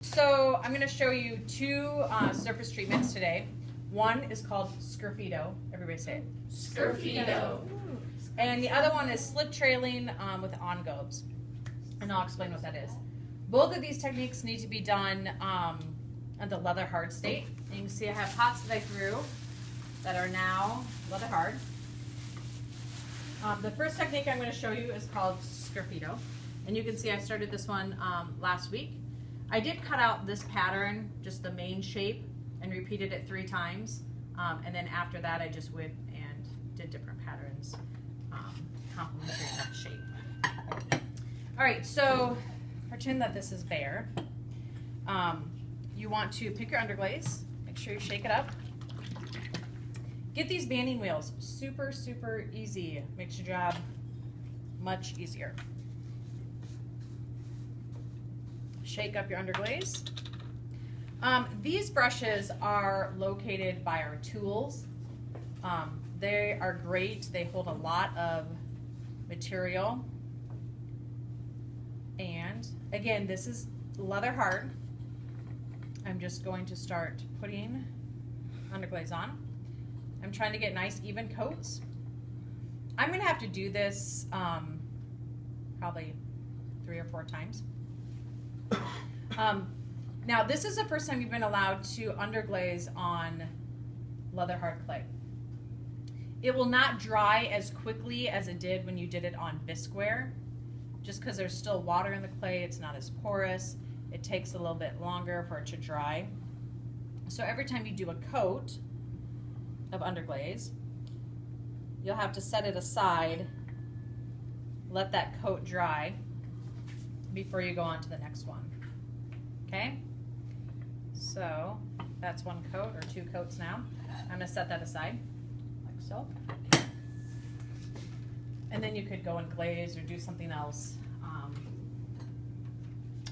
So I'm going to show you two surface treatments today. One is called Sgraffito. Everybody say it. Sgraffito. And the other one is slip trailing with on-gobes. And I'll explain what that is. Both of these techniques need to be done at the leather hard state. And you can see I have pots that I threw that are now leather hard. The first technique I'm going to show you is called Sgraffito. And you can see I started this one last week. I did cut out this pattern, just the main shape, and repeated it 3 times. And then after that, I just went and did different patterns complementary that shape. All right, so pretend that this is bare. You want to pick your underglaze, make sure you shake it up. Get these banding wheels, super, super easy. Makes your job much easier. Shake up your underglaze. These brushes are located by our tools. They are great. They hold a lot of material. And again, this is leather hard. I'm just going to start putting underglaze on. I'm trying to get nice even coats. I'm going to have to do this probably 3 or 4 times. Now this is the first time you've been allowed to underglaze on leather hard clay. It will not dry as quickly as it did when you did it on bisqueware, just because there's still water in the clay. It's not as porous. It takes a little bit longer for it to dry. So every time you do a coat of underglaze, you'll have to set it aside, let that coat dry before you go on to the next one. Okay, so that's 1 coat or 2 coats now. I'm going to set that aside like so. And then you could go and glaze or do something else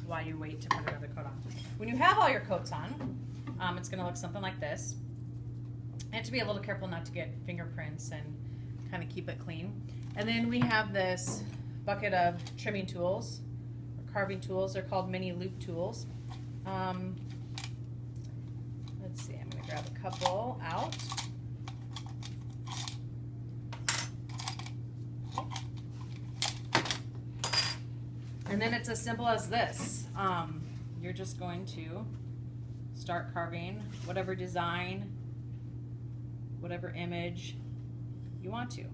while you wait to put another coat on. When you have all your coats on, it's going to look something like this. You have to be a little careful not to get fingerprints and kind of keep it clean. And then we have this bucket of trimming tools, or carving tools. They're called mini loop tools. Let's see, I'm going to grab a couple out. And then it's as simple as this. You're just going to start carving whatever design, whatever image you want to.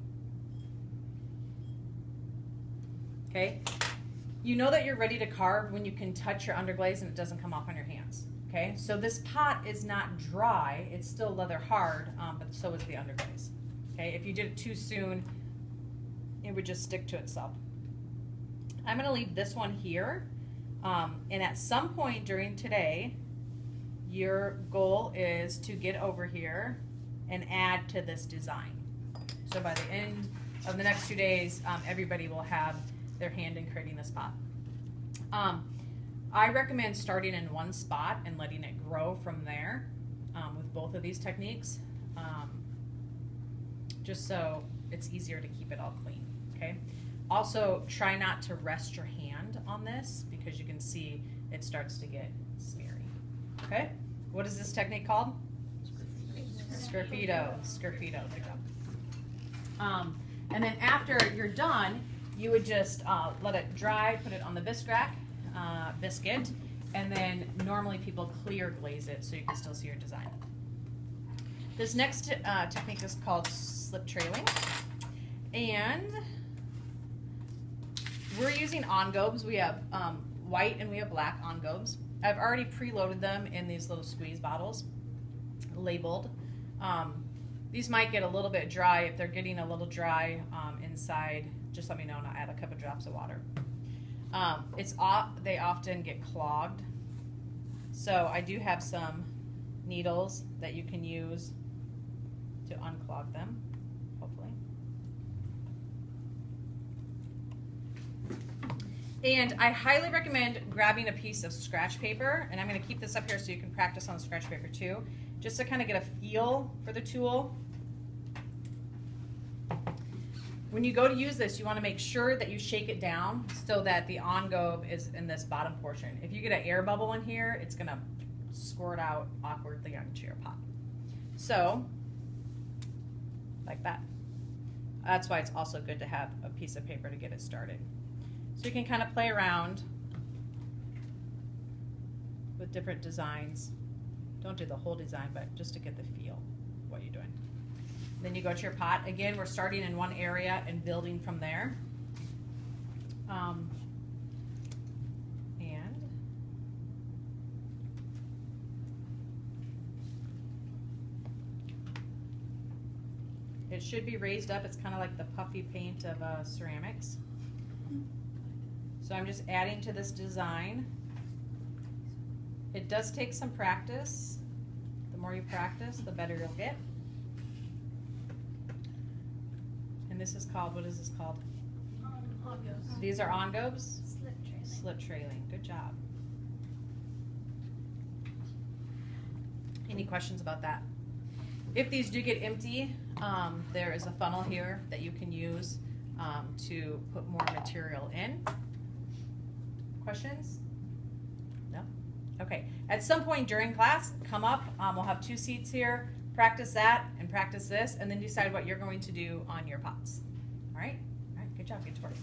Okay? You know that you're ready to carve when you can touch your underglaze and it doesn't come off on your hands. Okay? So this pot is not dry. It's still leather hard, but so is the underglaze. Okay? If you did it too soon, it would just stick to itself. I'm going to leave this one here, and at some point during today, your goal is to get over here and add to this design. So by the end of the next 2 days, everybody will have their hand in creating this pot. I recommend starting in one spot and letting it grow from there with both of these techniques, just so it's easier to keep it all clean. Okay. Also, try not to rest your hand on this because you can see it starts to get smeary. Okay? What is this technique called? Sgraffito. Sgraffito. Good job. And then after you're done, you would just let it dry, put it on the biscuit, and then normally people clear glaze it so you can still see your design. This next technique is called slip trailing. And we're using on-gobes. We have white and we have black on-gobes. I've already preloaded them in these little squeeze bottles, labeled. These might get a little bit dry. If they're getting a little dry inside, just let me know and I'll add a couple drops of water. They often get clogged. So I do have some needles that you can use to unclog them, hopefully. And I highly recommend grabbing a piece of scratch paper, and I'm going to keep this up here so you can practice on scratch paper too, just to kind of get a feel for the tool. When you go to use this, you want to make sure that you shake it down so that the engobe is in this bottom portion. If you get an air bubble in here, it's going to squirt out awkwardly onto your pot. So, like that. That's why it's also good to have a piece of paper to get it started. So you can kind of play around with different designs. Don't do the whole design, but just to get the feel of what you're doing. Then you go to your pot. Again, we're starting in one area and building from there. And it should be raised up. It's kind of like the puffy paint of ceramics. So I'm just adding to this design. It does take some practice. The more you practice, the better you'll get. And this is called, what is this called? Engobes. These are engobes? Slip trailing. Slip trailing. Good job. Any questions about that? If these do get empty, there is a funnel here that you can use to put more material in. Questions? No? Okay. At some point during class, come up. We'll have 2 seats here. Practice that and practice this, and then decide what you're going to do on your pots. All right? All right. Good job. Get to work.